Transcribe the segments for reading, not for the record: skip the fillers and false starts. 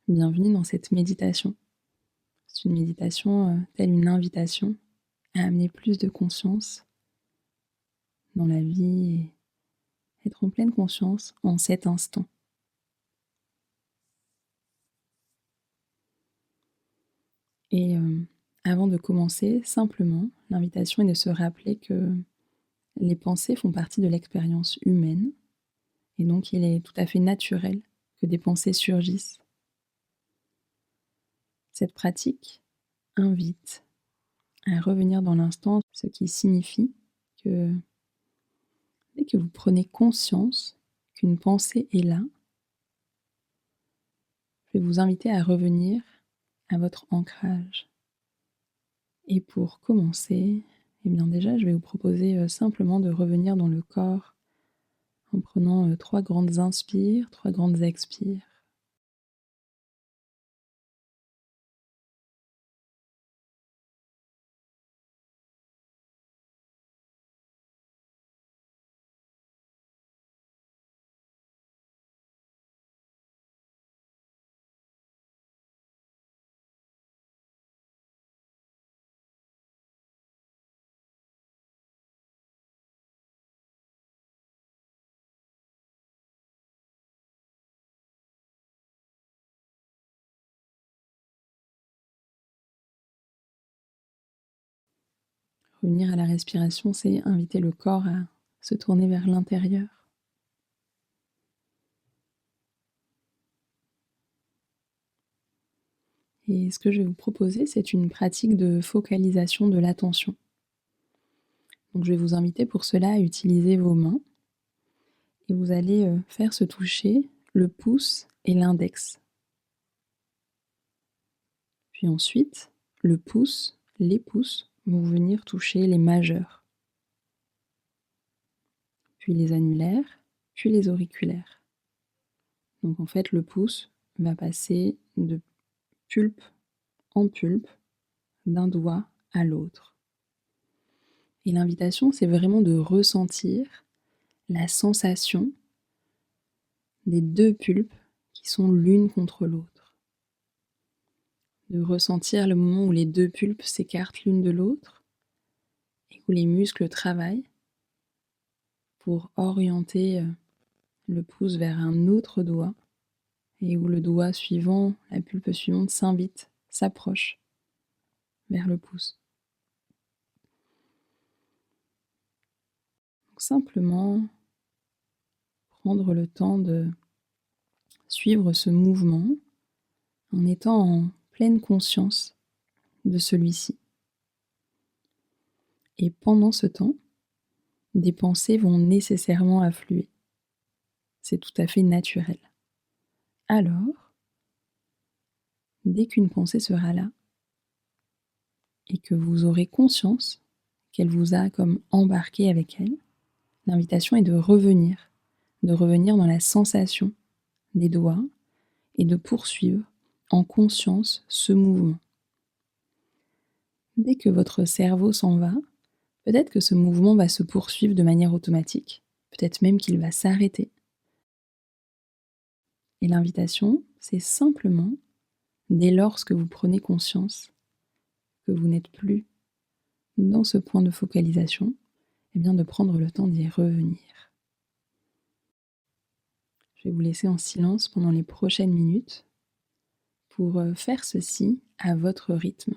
Bienvenue dans cette méditation. C'est une méditation telle une invitation à amener plus de conscience dans la vie et être en pleine conscience en cet instant. Et avant de commencer, simplement, l'invitation est de se rappeler que les pensées font partie de l'expérience humaine et donc il est tout à fait naturel que des pensées surgissent. Cette pratique invite à revenir dans l'instant, ce qui signifie que dès que vous prenez conscience qu'une pensée est là, je vais vous inviter à revenir à votre ancrage. Et pour commencer, eh bien déjà, je vais vous proposer simplement de revenir dans le corps en prenant 3 grandes inspires, 3 grandes expires. Revenir à la respiration, c'est inviter le corps à se tourner vers l'intérieur. Et ce que je vais vous proposer, c'est une pratique de focalisation de l'attention. Donc je vais vous inviter pour cela à utiliser vos mains et vous allez faire se toucher le pouce et l'index. Puis ensuite, le pouce, les pouces vont venir toucher les majeurs, puis les annulaires, puis les auriculaires. Donc en fait, le pouce va passer de pulpe en pulpe, d'un doigt à l'autre. Et l'invitation, c'est vraiment de ressentir la sensation des 2 pulpes qui sont l'une contre l'autre. De ressentir le moment où les 2 pulpes s'écartent l'une de l'autre et où les muscles travaillent pour orienter le pouce vers un autre doigt et où le doigt suivant, la pulpe suivante s'invite, s'approche vers le pouce. Donc simplement prendre le temps de suivre ce mouvement en étant en pleine conscience de celui-ci. Et pendant ce temps, des pensées vont nécessairement affluer. C'est tout à fait naturel. Alors, dès qu'une pensée sera là, et que vous aurez conscience qu'elle vous a comme embarqué avec elle, l'invitation est de revenir dans la sensation des doigts et de poursuivre en conscience ce mouvement. Dès que votre cerveau s'en va, peut-être que ce mouvement va se poursuivre de manière automatique, peut-être même qu'il va s'arrêter. Et l'invitation, c'est simplement, dès lors que vous prenez conscience que vous n'êtes plus dans ce point de focalisation, eh bien de prendre le temps d'y revenir. Je vais vous laisser en silence pendant les prochaines minutes pour faire ceci à votre rythme.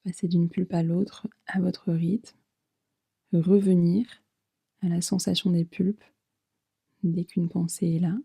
Passer d'une pulpe à l'autre à votre rythme, revenir à la sensation des pulpes dès qu'une pensée est là,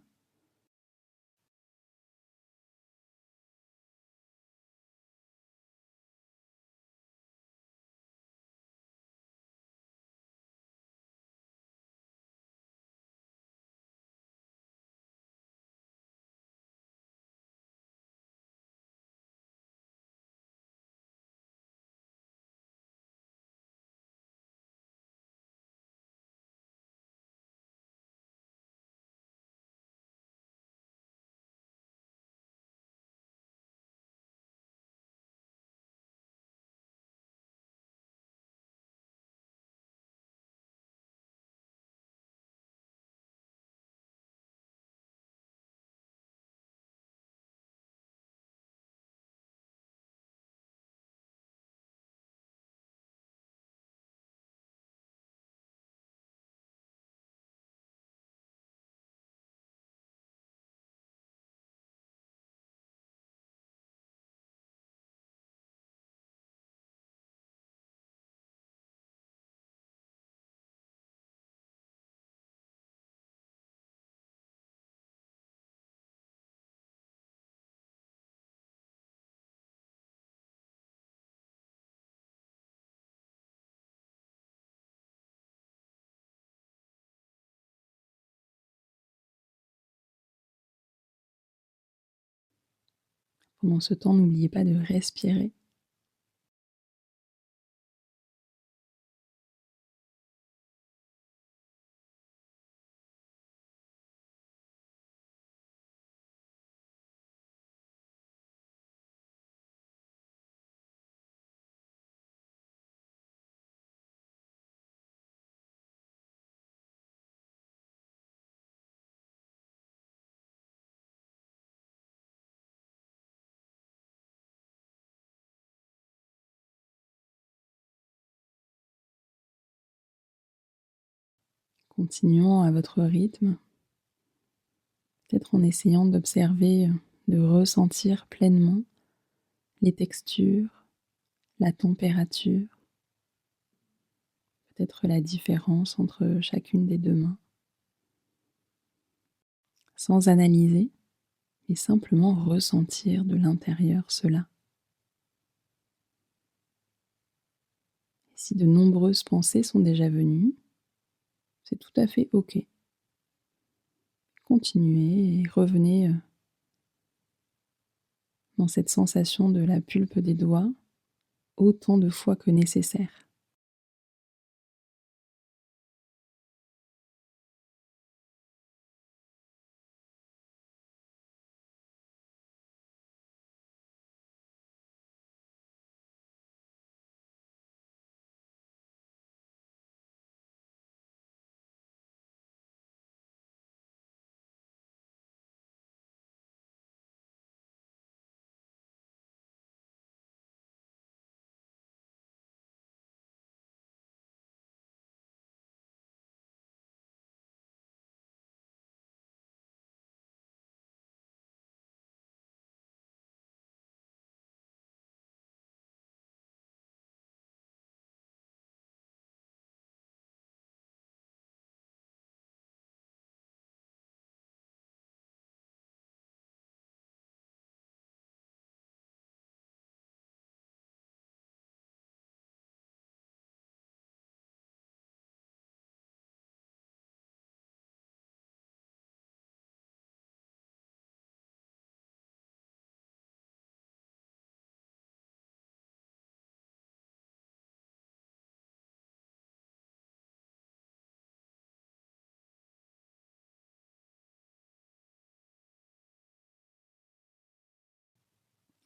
Pendant ce temps, n'oubliez pas de respirer. Continuons à votre rythme, peut-être en essayant d'observer, de ressentir pleinement les textures, la température, peut-être la différence entre chacune des deux mains, sans analyser, mais simplement ressentir de l'intérieur cela. Et si de nombreuses pensées sont déjà venues, c'est tout à fait OK. Continuez et revenez dans cette sensation de la pulpe des doigts autant de fois que nécessaire.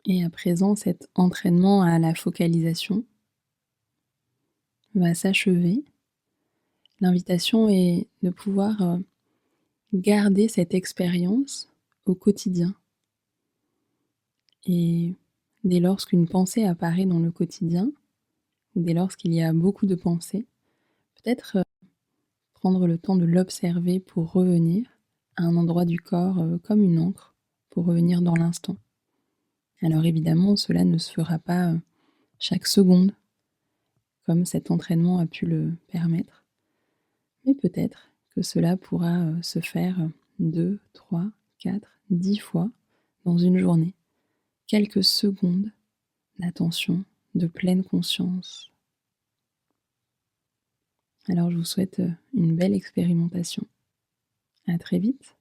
Et à présent, cet entraînement à la focalisation va s'achever. L'invitation est de pouvoir garder cette expérience au quotidien. Et dès lors qu'une pensée apparaît dans le quotidien, ou dès lors qu'il y a beaucoup de pensées, peut-être prendre le temps de l'observer pour revenir à un endroit du corps comme une encre, pour revenir dans l'instant. Alors évidemment, cela ne se fera pas chaque seconde, comme cet entraînement a pu le permettre, mais peut-être que cela pourra se faire 2, 3, 4, 10 fois dans une journée. Quelques secondes d'attention, de pleine conscience. Alors je vous souhaite une belle expérimentation. À très vite.